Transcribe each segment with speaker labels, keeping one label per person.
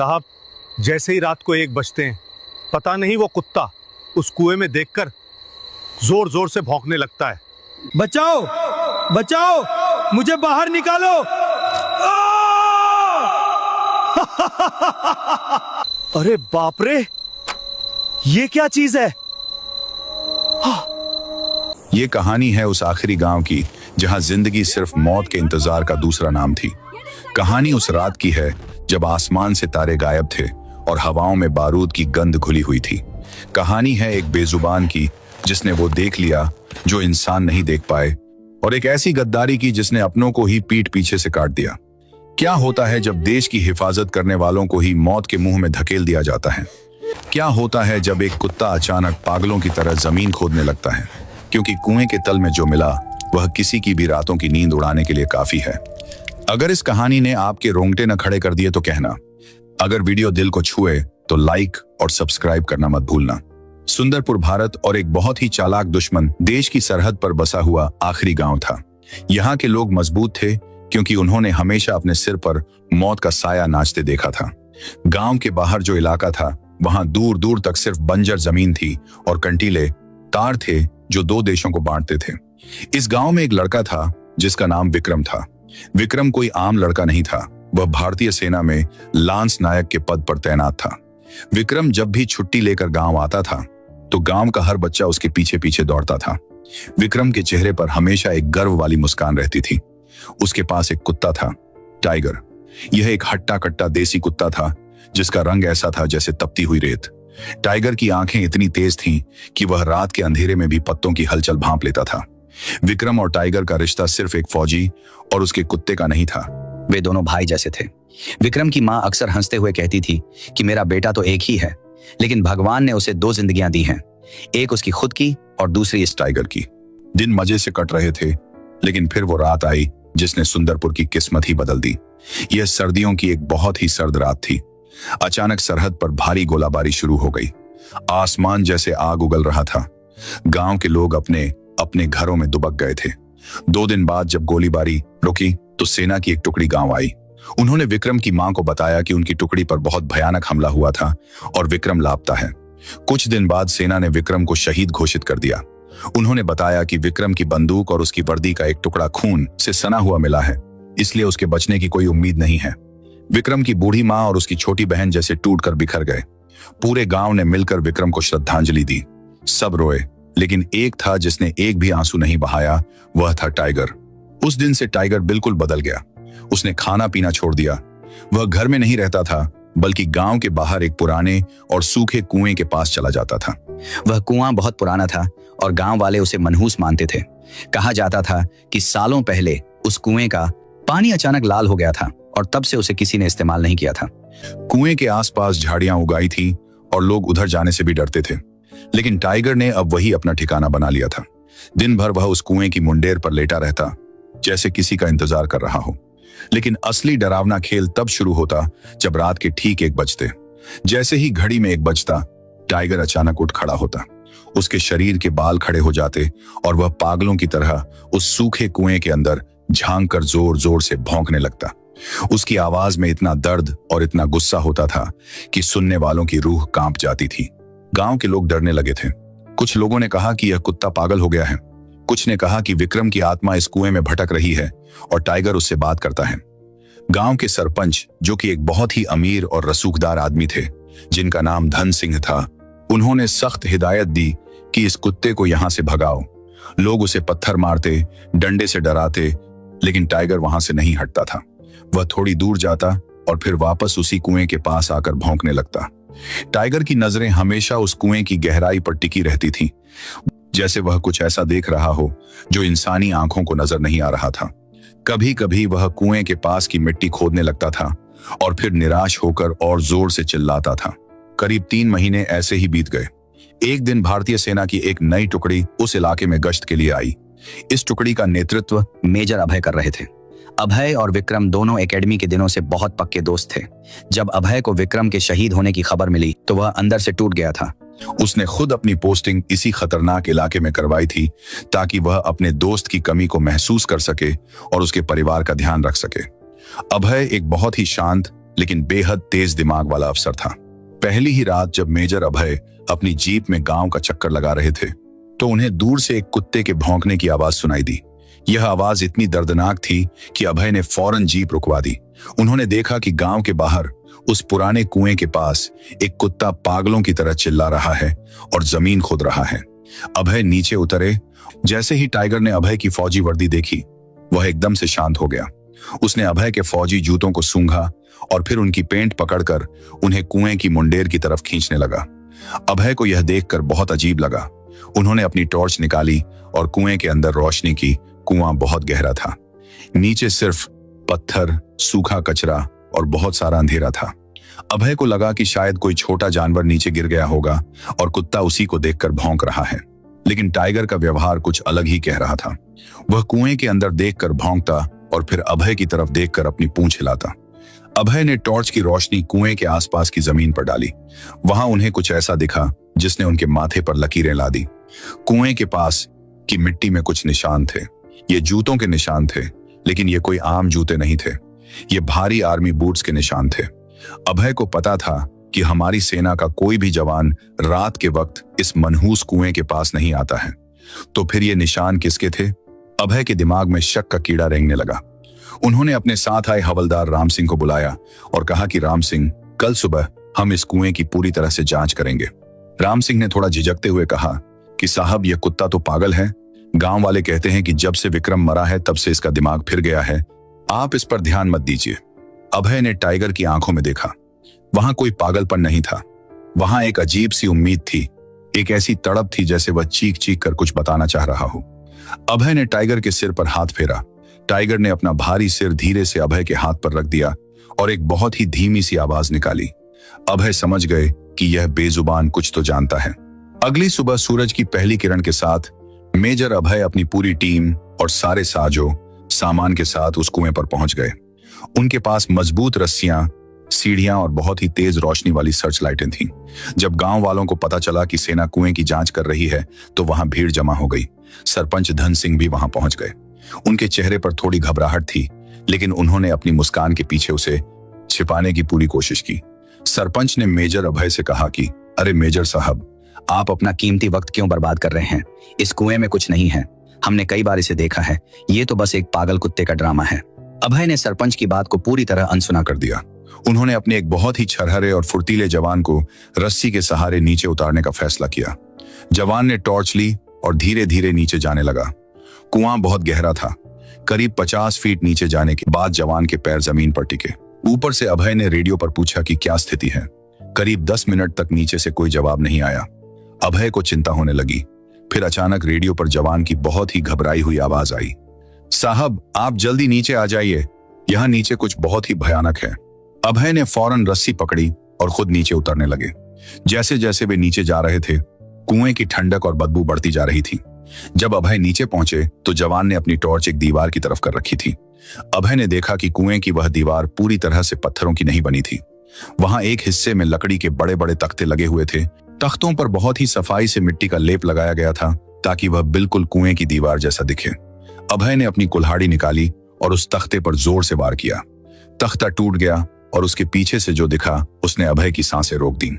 Speaker 1: साहब, जैसे ही रात को 1 बजते हैं, पता नहीं वो कुत्ता उस कुएं में देखकर जोर जोर से भौंकने लगता है।
Speaker 2: बचाओ बचाओ, मुझे बाहर निकालो।
Speaker 1: अरे बाप रे, ये क्या चीज है?
Speaker 3: ये कहानी है उस आखिरी गांव की जहां जिंदगी सिर्फ मौत के इंतजार का दूसरा नाम थी। कहानी उस रात की है जब आसमान से तारे गायब थे और हवाओं में बारूद की गंध घुली हुई थी। कहानी है एक बेजुबान की जिसने वो देख लिया जो इंसान नहीं देख पाए, और एक ऐसी गद्दारी की जिसने अपनों को ही पीठ पीछे से काट दिया। क्या होता है जब देश की हिफाजत करने वालों को ही मौत के मुंह में धकेल दिया जाता है? क्या होता है जब एक कुत्ता अचानक पागलों की तरह जमीन खोदने लगता है, क्योंकि कुएं के तल में जो मिला वह किसी की भी रातों की नींद उड़ाने के लिए काफी है। अगर इस कहानी ने आपके रोंगटे न खड़े कर दिए तो कहना। अगर वीडियो दिल को छुए तो लाइक और सब्सक्राइब करना मत भूलना। सुंदरपुर भारत और एक बहुत ही चालाक दुश्मन देश की सरहद पर बसा हुआ आखिरी गांव था। यहाँ के लोग मजबूत थे क्योंकि उन्होंने हमेशा अपने सिर पर मौत का साया नाचते देखा था। गांव के बाहर जो इलाका था वहां दूर दूर तक सिर्फ बंजर जमीन थी और कंटीले तार थे जो 2 देशों को बांटते थे। इस गांव में एक लड़का था जिसका नाम विक्रम था। विक्रम कोई आम लड़का नहीं था, वह भारतीय सेना में लांस नायक के पद पर तैनात था। विक्रम जब भी छुट्टी लेकर गांव आता था तो गांव का हर बच्चा उसके पीछे पीछे दौड़ता था। विक्रम के चेहरे पर हमेशा एक गर्व वाली मुस्कान रहती थी। उसके पास एक कुत्ता था, टाइगर। यह एक हट्टा कट्टा देसी कुत्ता था जिसका रंग ऐसा था जैसे तपती हुई रेत। टाइगर की आंखें इतनी तेज थीं कि वह रात के अंधेरे में भी पत्तों की हलचल भांप लेता था। विक्रम और टाइगर का रिश्ता सिर्फ एक फौजी और उसके कुत्ते का नहीं था,
Speaker 4: वे दोनों भाई जैसे थे। विक्रम की मां अक्सर हंसते हुए कहती थी कि मेरा बेटा तो एक ही है, लेकिन भगवान ने उसे 2 जिंदगियां दी हैं, एक उसकी खुद की और दूसरी इस
Speaker 3: टाइगर की। दिन मजे से कट रहे थे, लेकिन फिर वो रात आई जिसने सुंदरपुर की किस्मत ही बदल दी। यह सर्दियों की एक बहुत ही सर्द रात थी। अचानक सरहद पर भारी गोलाबारी शुरू हो गई। आसमान जैसे आग उगल रहा था। गांव के लोग अपने अपने घरों में दुबक गए थे। 2 दिन बाद जब गोलीबारी रुकी तो सेना की एक टुकड़ी गांव आई। उन्होंने विक्रम की मां को बताया कि उनकी टुकड़ी पर बहुत भयानक हमला हुआ था और विक्रम लापता है। कुछ दिन बाद सेना ने विक्रम को शहीद घोषित कर दिया। उन्होंने बताया कि विक्रम की बंदूक और उसकी वर्दी का एक टुकड़ा खून से सना हुआ मिला है, इसलिए उसके बचने की कोई उम्मीद नहीं है। विक्रम की बूढ़ी मां और उसकी छोटी बहन जैसे टूटकर बिखर गए। पूरे गांव ने मिलकर विक्रम को श्रद्धांजलि दी। सब रोए, लेकिन एक था जिसने एक भी आंसू नहीं बहाया, वह था टाइगर। उस दिन से टाइगर बिल्कुल बदल गया। उसने खाना पीना छोड़ दिया। वह घर में नहीं रहता था, बल्कि गांव के बाहर एक पुराने और सूखे कुएं के पास चला जाता था।
Speaker 4: वह कुआं बहुत पुराना था और गांव वाले उसे मनहूस मानते थे। कहा जाता था कि सालों पहले उस कुएं का पानी अचानक लाल हो गया था और तब से उसे किसी ने इस्तेमाल नहीं किया था।
Speaker 3: कुएं के आसपास झाड़ियां उगाई थी और लोग उधर जाने से भी डरते थे, लेकिन टाइगर ने अब वही अपना ठिकाना बना लिया था। दिन भर वह उस कुएं की मुंडेर पर लेटा रहता, जैसे किसी का इंतजार कर रहा हो। लेकिन असली डरावना खेल तब शुरू होता जब रात के ठीक 1 बजते। जैसे ही घड़ी में 1 बजता, टाइगर अचानक उठ खड़ा होता। उसके शरीर के बाल खड़े हो जाते और वह पागलों की तरह उस सूखे कुएं के अंदर झांक कर जोर जोर से भौंकने लगता। उसकी आवाज में इतना दर्द और इतना गुस्सा होता था कि सुनने वालों की रूह कांप जाती थी। गांव के लोग डरने लगे थे। कुछ लोगों ने कहा कि यह कुत्ता पागल हो गया है। कुछ ने कहा कि विक्रम की आत्मा इस कुएं में भटक रही है और टाइगर उससे बात करता है। गांव के सरपंच, जो कि एक बहुत ही अमीर और रसूखदार आदमी थे, जिनका नाम धन सिंह था, उन्होंने सख्त हिदायत दी कि इस कुत्ते को यहां से भगाओ। लोग उसे पत्थर मारते, डंडे से डराते, लेकिन टाइगर वहां से नहीं हटता था। वह थोड़ी दूर जाता और फिर वापस उसी कुएं के पास आकर भौंकने लगता। टाइगर की नजरें हमेशा उस कुएं की गहराई पर टिकी रहती थीं, जैसे वह कुछ ऐसा देख रहा हो जो इंसानी आंखों को नजर नहीं आ रहा था। कभी कभी वह कुएं के पास की मिट्टी खोदने लगता था और फिर निराश होकर और जोर से चिल्लाता था। करीब 3 महीने ऐसे ही बीत गए। एक दिन भारतीय सेना की एक नई टुकड़ी उस इलाके में गश्त के लिए आई। इस टुकड़ी का नेतृत्व
Speaker 4: मेजर अभय कर रहे थे। अभय और विक्रम दोनों एकेडमी के दिनों से बहुत पक्के दोस्त थे। जब अभय को विक्रम के शहीद होने की खबर मिली तो वह अंदर से टूट गया था।
Speaker 3: उसने खुद अपनी पोस्टिंग इसी खतरनाक इलाके में करवाई थी ताकि वह अपने दोस्त की कमी को महसूस कर सके और उसके परिवार का ध्यान रख सके। अभय एक बहुत ही शांत लेकिन बेहद तेज दिमाग वाला अफसर था। पहली ही रात जब मेजर अभय अपनी जीप में गांव का चक्कर लगा रहे थे तो उन्हें दूर से एक कुत्ते के भौंकने की आवाज सुनाई दी। यह आवाज इतनी दर्दनाक थी कि अभय ने फौरन जीप रुकवा दी। उन्होंने देखा कि गांव के बाहर उस पुराने कुएं के पास एक कुत्ता पागलों की तरह चिल्ला रहा है और जमीन खोद रहा है। अभय नीचे उतरे। जैसे ही टाइगर ने अभय की फौजी वर्दी देखी, वह एकदम से शांत हो गया। उसने अभय के फौजी जूतों को सूंघा और फिर उनकी पेंट पकड़कर उन्हें कुएं की मुंडेर की तरफ खींचने लगा। अभय को यह देखकर बहुत अजीब लगा। उन्होंने अपनी टॉर्च निकाली और कुएं के अंदर रोशनी की। कुआं बहुत गहरा था। नीचे सिर्फ पत्थर, सूखा कचरा और बहुत सारा अंधेरा था। अभय को लगा कि शायद कोई छोटा जानवर नीचे गिर गया होगा और कुत्ता उसी को देखकर भौंक रहा है। लेकिन टाइगर का व्यवहार कुछ अलग ही कह रहा था। वह कुएं के अंदर देखकर भौंकता और फिर अभय की तरफ देखकर अपनी पूंछ हिलाता। अभय ने टॉर्च की रोशनी कुएं के आसपास की जमीन पर डाली। वहां उन्हें कुछ ऐसा दिखा जिसने उनके माथे पर लकीरें ला दी। कुएं के पास की मिट्टी में कुछ निशान थे। ये जूतों के निशान थे, लेकिन ये कोई आम जूते नहीं थे। ये भारी आर्मी बूट्स के निशान थे। अभय को पता था कि हमारी सेना का कोई भी जवान रात के वक्त इस मनहूस कुएं के पास नहीं आता है। तो फिर ये निशान किसके थे? अभय के दिमाग में शक का कीड़ा रेंगने लगा। उन्होंने अपने साथ आए हवलदार राम सिंह को बुलाया और कहा कि राम सिंह, कल सुबह हम इस कुएं की पूरी तरह से जांच करेंगे। राम सिंह ने थोड़ा झिझकते हुए कहा कि साहब, यह कुत्ता तो पागल है। गांव वाले कहते हैं कि जब से विक्रम मरा है तब से इसका दिमाग फिर गया है। आप इस पर ध्यान मत दीजिए। अभय ने टाइगर की आंखों में देखा। वहां कोई पागलपन नहीं था। वहां एक अजीब सी उम्मीद थी, एक ऐसी तड़प थी जैसे वह चीख चीख कर कुछ बताना चाह रहा हो। अभय ने टाइगर के सिर पर हाथ फेरा। टाइगर ने अपना भारी सिर धीरे से अभय के हाथ पर रख दिया और एक बहुत ही धीमी सी आवाज निकाली। अभय समझ गए कि यह बेजुबान कुछ तो जानता है। अगली सुबह सूरज की पहली किरण के साथ मेजर अभय अपनी पूरी टीम और सारे साजो सामान के साथ उस कुएं पर पहुंच गए। उनके पास मजबूत रस्सियां, सीढ़ियां और बहुत ही तेज रोशनी वाली सर्च लाइटें थीं। जब गांव वालों को पता चला कि सेना कुएं की जांच कर रही है तो वहां भीड़ जमा हो गई। सरपंच धन सिंह भी वहां पहुंच गए। उनके चेहरे पर थोड़ी घबराहट थी, लेकिन उन्होंने अपनी मुस्कान के पीछे उसे छिपाने की पूरी कोशिश की। सरपंच ने मेजर अभय से कहा कि अरे मेजर साहब,
Speaker 4: आप अपना कीमती वक्त क्यों बर्बाद कर रहे हैं? इस कुएं में कुछ नहीं है। हमने कई बार इसे देखा है। ये तो बस एक पागल कुत्ते का ड्रामा है। अभय ने सरपंच की बात को पूरी तरह अनसुना कर दिया।
Speaker 3: उन्होंने अपने एक बहुत ही छरहरे और फुर्तीले जवान को रस्सी के सहारे नीचे उतारने का फैसला किया। जवान ने टॉर्च ली और धीरे धीरे नीचे जाने लगा। कुआं बहुत गहरा था। करीब 50 फीट नीचे जाने के बाद जवान के पैर जमीन पर टिके। ऊपर से अभय ने रेडियो पर पूछा कि क्या स्थिति है। करीब 10 मिनट तक नीचे से कोई जवाब नहीं आया। अभय को चिंता होने लगी। फिर अचानक रेडियो पर जवान की बहुत ही घबराई हुई आवाज आई, साहब, आप जल्दी नीचे आ जाइए, यहाँ नीचे कुछ बहुत ही भयानक है। अभय ने फौरन रस्सी पकड़ी और खुद नीचे उतरने लगे। जैसे जैसे वे नीचे जा रहे थे, कुएं की ठंडक और बदबू बढ़ती जा रही थी। जब अभय नीचे पहुंचे तो जवान ने अपनी टॉर्च एक दीवार की तरफ कर रखी थी। अभय ने देखा कि कुएं की वह दीवार पूरी तरह से पत्थरों की नहीं बनी थी। वहां एक हिस्से में लकड़ी के बड़े बड़े तख्ते लगे हुए थे। तख्तों पर बहुत ही सफाई से मिट्टी का लेप लगाया गया था ताकि वह बिल्कुल कुएं की दीवार जैसा दिखे। अभय ने अपनी कुल्हाड़ी निकाली और उस तख्ते पर जोर से वार किया। तख्ता टूट गया और उसके पीछे से जो दिखा उसने अभय की सांसें रोक दी।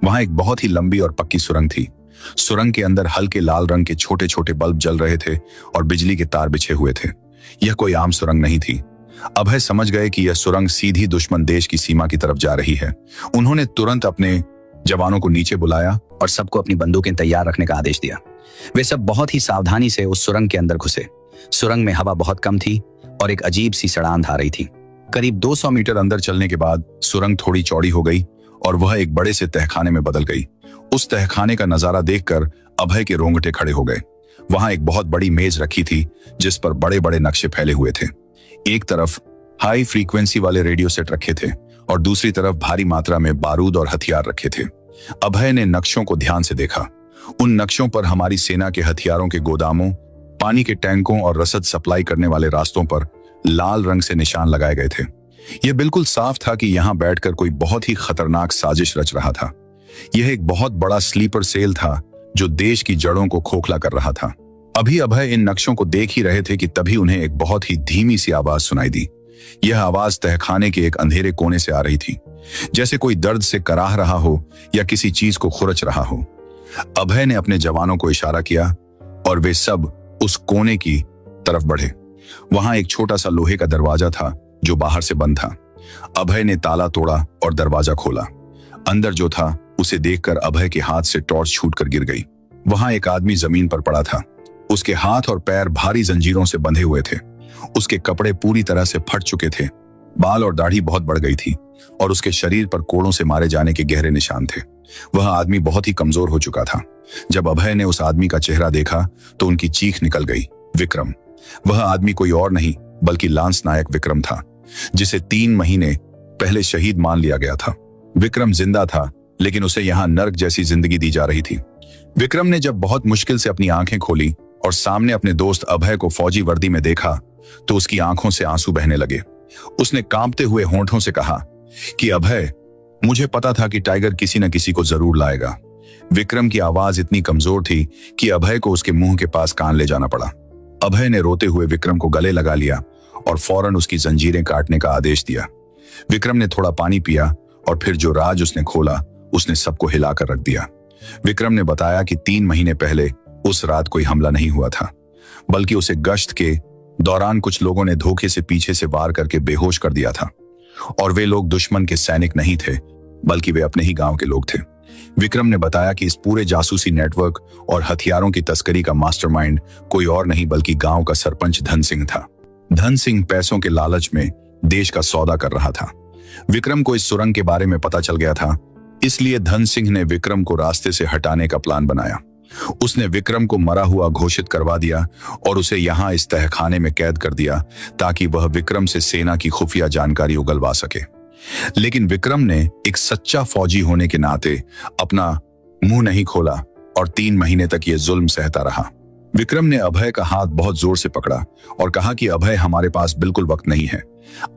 Speaker 3: वहां एक बहुत ही लंबी और पक्की सुरंग थी। सुरंग के अंदर हल्के लाल रंग के छोटे छोटे बल्ब जल रहे थे और बिजली के तार बिछे हुए थे। यह कोई आम सुरंग नहीं थी। अभय समझ गए कि यह सुरंग सीधी दुश्मन देश की सीमा की तरफ जा रही है। उन्होंने तुरंत अपने जवानों को नीचे बुलाया
Speaker 4: और सबको अपनी बंदूकें तैयार रखने का आदेश दिया। वे सब बहुत ही सावधानी से उस सुरंग के अंदर घुसे। सुरंग में हवा बहुत कम थी और एक अजीब सी सड़ांध आ रही थी।
Speaker 3: करीब 200 मीटर अंदर चलने के बाद सुरंग थोड़ी चौड़ी हो गई और वह एक बड़े से तहखाने में बदल गई। उस तहखाने का नजारा देखकर अभय के रोंगटे खड़े हो गए। वहां एक बहुत बड़ी मेज रखी थी जिस पर बड़े बड़े नक्शे फैले हुए थे। एक तरफ हाई फ्रीक्वेंसी वाले रेडियो सेट रखे थे और दूसरी तरफ भारी मात्रा में बारूद और हथियार रखे थे। अभय ने नक्शों को ध्यान से देखा। उन नक्शों पर हमारी सेना के हथियारों के गोदामों, पानी के टैंकों और रसद सप्लाई करने वाले रास्तों पर लाल रंग से निशान लगाए गए थे। यह बिल्कुल साफ था कि यहां बैठकर कोई बहुत ही खतरनाक साजिश रच रहा था। यह एक बहुत बड़ा स्लीपर सेल था जो देश की जड़ों को खोखला कर रहा था। अभी अभय इन नक्शों को देख ही रहे थे कि तभी उन्हें एक बहुत ही धीमी सी आवाज सुनाई दी। यह आवाज तहखाने के एक अंधेरे कोने से आ रही थी, जैसे कोई दर्द से कराह रहा हो या किसी चीज को खुरच रहा हो। अभय ने अपने जवानों को इशारा किया और वे सब उस कोने की तरफ बढ़े। वहां एक छोटा सा लोहे का दरवाजा था जो बाहर से बंद था। अभय ने ताला तोड़ा और दरवाजा खोला। अंदर जो था उसे देखकर अभय के हाथ से टॉर्च छूटकर गिर गई। वहां एक आदमी जमीन पर पड़ा था। उसके हाथ और पैर भारी जंजीरों से बंधे हुए थे। उसके कपड़े पूरी तरह से फट चुके थे। बाल और दाढ़ी बहुत बढ़ गई थी और उसके शरीर पर कोड़ों से मारे जाने के गहरे निशान थे। वह आदमी बहुत ही कमजोर हो चुका था। जब अभय ने उस आदमी का चेहरा देखा तो उनकी चीख निकल गई। विक्रम। वह आदमी कोई और नहीं बल्कि लांस नायक विक्रम था, जिसे 3 महीने पहले शहीद मान लिया गया था। विक्रम जिंदा था, लेकिन उसे यहां नर्क जैसी जिंदगी दी जा रही थी। विक्रम ने जब बहुत मुश्किल से अपनी आंखें खोली और सामने अपने दोस्त अभय को फौजी वर्दी में देखा तो उसकी आंखों से आंसू बहने लगे। उसने कांपते हुए होंठों से कहा कि अभय, मुझे पता था कि टाइगर किसी न किसी को जरूर लाएगा। विक्रम की आवाज इतनी कमजोर थी कि अभय को उसके मुंह के पास कान ले जाना पड़ा। अभय ने रोते हुए विक्रम को गले लगा लिया और फौरन उसकी जंजीरें काटने का आदेश दिया। विक्रम ने थोड़ा पानी पिया और फिर जो राज उसने खोला उसने सबको हिलाकर रख दिया। विक्रम ने बताया कि 3 महीने पहले उस रात कोई हमला नहीं हुआ था, बल्कि उसे गश्त के दौरान कुछ लोगों ने धोखे से पीछे से वार करके बेहोश कर दिया था। और वे लोग दुश्मन के सैनिक नहीं थे, बल्कि वे अपने ही गांव के लोग थे। विक्रम ने बताया कि इस पूरे जासूसी नेटवर्क और हथियारों की तस्करी का मास्टरमाइंड कोई और नहीं बल्कि गांव का सरपंच धन सिंह था। धन सिंह पैसों के लालच में देश का सौदा कर रहा था। विक्रम को इस सुरंग के बारे में पता चल गया था, इसलिए धन सिंह ने विक्रम को रास्ते से हटाने का प्लान बनाया। उसने विक्रम को मरा हुआ घोषित करवा दिया और उसे यहां इस तहखाने में कैद कर दिया ताकि वह विक्रम से सेना की खुफिया जानकारी उगलवा सके। लेकिन विक्रम ने एक सच्चा फौजी होने के नाते अपना मुंह नहीं खोला और 3 महीने तक यह जुल्म सहता रहा। विक्रम ने अभय का हाथ बहुत जोर से पकड़ा और कहा कि अभय, हमारे पास बिल्कुल वक्त नहीं है।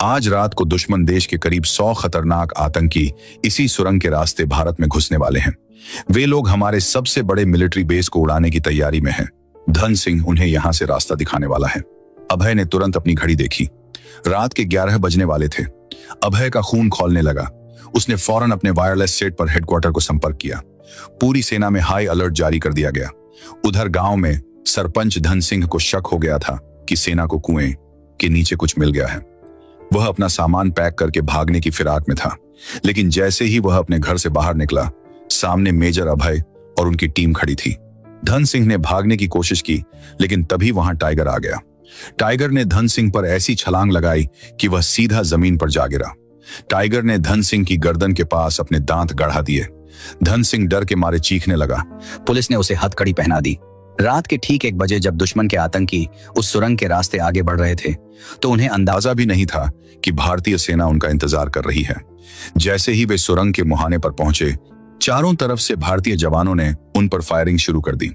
Speaker 3: आज रात को दुश्मन देश के करीब 100 खतरनाक आतंकी इसी सुरंग के रास्ते भारत में घुसने वाले हैं। वे लोग हमारे सबसे बड़े मिलिट्री बेस को उड़ाने की तैयारी में हैं। धन सिंह उन्हें यहां से रास्ता दिखाने वाला है। अभय ने तुरंत अपनी घड़ी देखी। रात के 11 बजने वाले थे। अभय का खून खौलने लगा। उसने फौरन अपने वायरलेस सेट पर हेडक्वार्टर को संपर्क किया। पूरी सेना में हाई अलर्ट जारी कर दिया गया। उधर गांव में सरपंच धन सिंह को शक हो गया था कि सेना को कुएं के नीचे कुछ मिल गया है। वह अपना सामान पैक करके भागने की फिराक में था, लेकिन जैसे ही वह अपने घर से बाहर निकला, सामने मेजर अभय और उनकी टीम खड़ी थी। धन सिंह ने भागने की कोशिश की, लेकिन तभी वहां टाइगर आ गया। टाइगर ने धन सिंह पर ऐसी छलांग लगाई कि वह सीधा जमीन पर जा गिरा। टाइगर ने धन सिंह की गर्दन के पास अपने दांत गढ़ा दिए। धन सिंह डर के मारे चीखने लगा।
Speaker 4: पुलिस ने उसे हथकड़ी पहना दी। रात के ठीक 1 बजे जब दुश्मन के आतंकी उस सुरंग के रास्ते आगे बढ़ रहे थे तो उन्हें अंदाजा
Speaker 3: भी नहीं था कि भारतीय सेना उनका इंतजार कर रही है। जैसे ही वे सुरंग के मुहाने पर पहुंचे, चारों तरफ से भारतीय जवानों ने उन पर फायरिंग शुरू कर दी।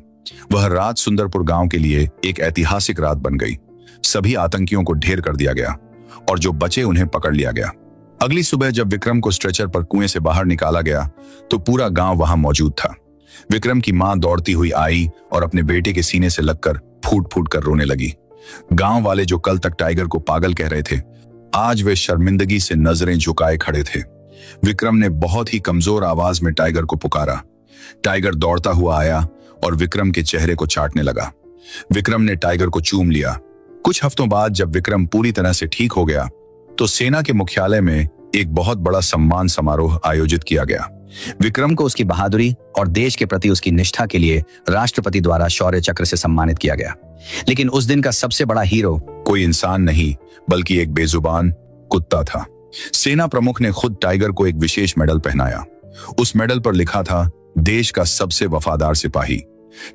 Speaker 3: वह रात सुंदरपुर गांव के लिए एक ऐतिहासिक रात बन गई। सभी आतंकियों को ढेर कर दिया गया और जो बचे उन्हें पकड़ लिया गया। अगली सुबह जब विक्रम को स्ट्रेचर पर कुएं से बाहर निकाला गया तो पूरा गांव वहां मौजूद था। विक्रम की मां दौड़ती हुई आई और अपने बेटे के सीने से लगकर फूट फूट कर रोने लगी। गांव वाले जो कल तक टाइगर को पागल कह रहे थे, आज वे शर्मिंदगी से नजरें झुकाए खड़े थे। विक्रम ने बहुत ही कमजोर आवाज में टाइगर को पुकारा। टाइगर दौड़ता हुआ आया और विक्रम के चेहरे को चाटने लगा। विक्रम ने टाइगर को चूम लिया। कुछ हफ्तों बाद जब विक्रम पूरी तरह से ठीक हो गया तो सेना के मुख्यालय में एक बहुत बड़ा सम्मान समारोह आयोजित किया गया।
Speaker 4: विक्रम को उसकी बहादुरी और देश के प्रति उसकी निष्ठा के लिए राष्ट्रपति द्वारा शौर्य चक्र से सम्मानित किया गया। लेकिन उस दिन का सबसे बड़ा हीरो
Speaker 3: कोई इंसान नहीं बल्कि एक बेजुबान कुत्ता था। सेना प्रमुख ने खुद टाइगर को एक विशेष मेडल पहनाया। उस मेडल पर लिखा था, देश का सबसे वफादार सिपाही।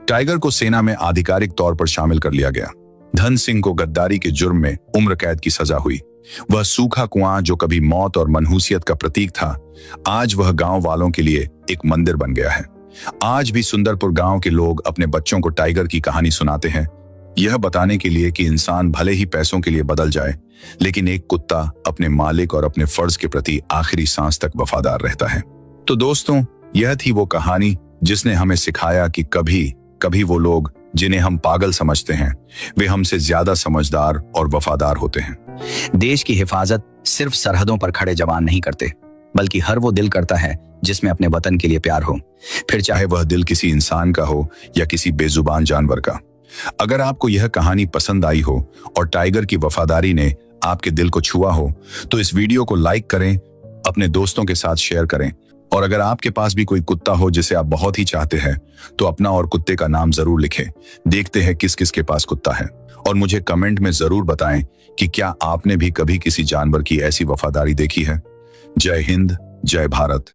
Speaker 3: टाइगर को सेना में आधिकारिक तौर पर शामिल कर लिया गया। धन सिंह को गद्दारी के जुर्म में उम्र कैद की सजा हुई। वह सूखा कुआं जो कभी मौत और मनहूसियत का प्रतीक था, आज वह गांव वालों के लिए एक मंदिर बन गया है। आज भी सुंदरपुर गांव के लोग अपने बच्चों को टाइगर की कहानी सुनाते हैं, यह बताने के लिए कि इंसान भले ही पैसों के लिए बदल जाए, लेकिन एक कुत्ता अपने मालिक और अपने फर्ज के प्रति आखिरी सांस तक वफादार रहता है। तो दोस्तों, यह थी वो कहानी जिसने हमें सिखाया कि कभी कभी वो लोग जिन्हें हम पागल समझते हैं, वे हमसे ज्यादा समझदार और वफादार होते हैं।
Speaker 4: देश की हिफाजत सिर्फ सरहदों पर खड़े जवान नहीं करते, बल्कि हर वो दिल करता है जिसमें अपने वतन के लिए प्यार हो, फिर चाहे
Speaker 3: चाहे वह दिल किसी इंसान का हो या किसी बेजुबान जानवर का। अगर आपको यह कहानी पसंद आई हो और टाइगर की वफादारी ने आपके दिल को छुआ हो तो इस वीडियो को लाइक करें, अपने दोस्तों के साथ शेयर करें, और अगर आपके पास भी कोई कुत्ता हो जिसे आप बहुत ही चाहते हैं तो अपना और कुत्ते का नाम जरूर लिखें। देखते हैं किस किस के पास कुत्ता है, और मुझे कमेंट में जरूर बताएं कि क्या आपने भी कभी किसी जानवर की ऐसी वफादारी देखी है। जय हिंद, जय भारत।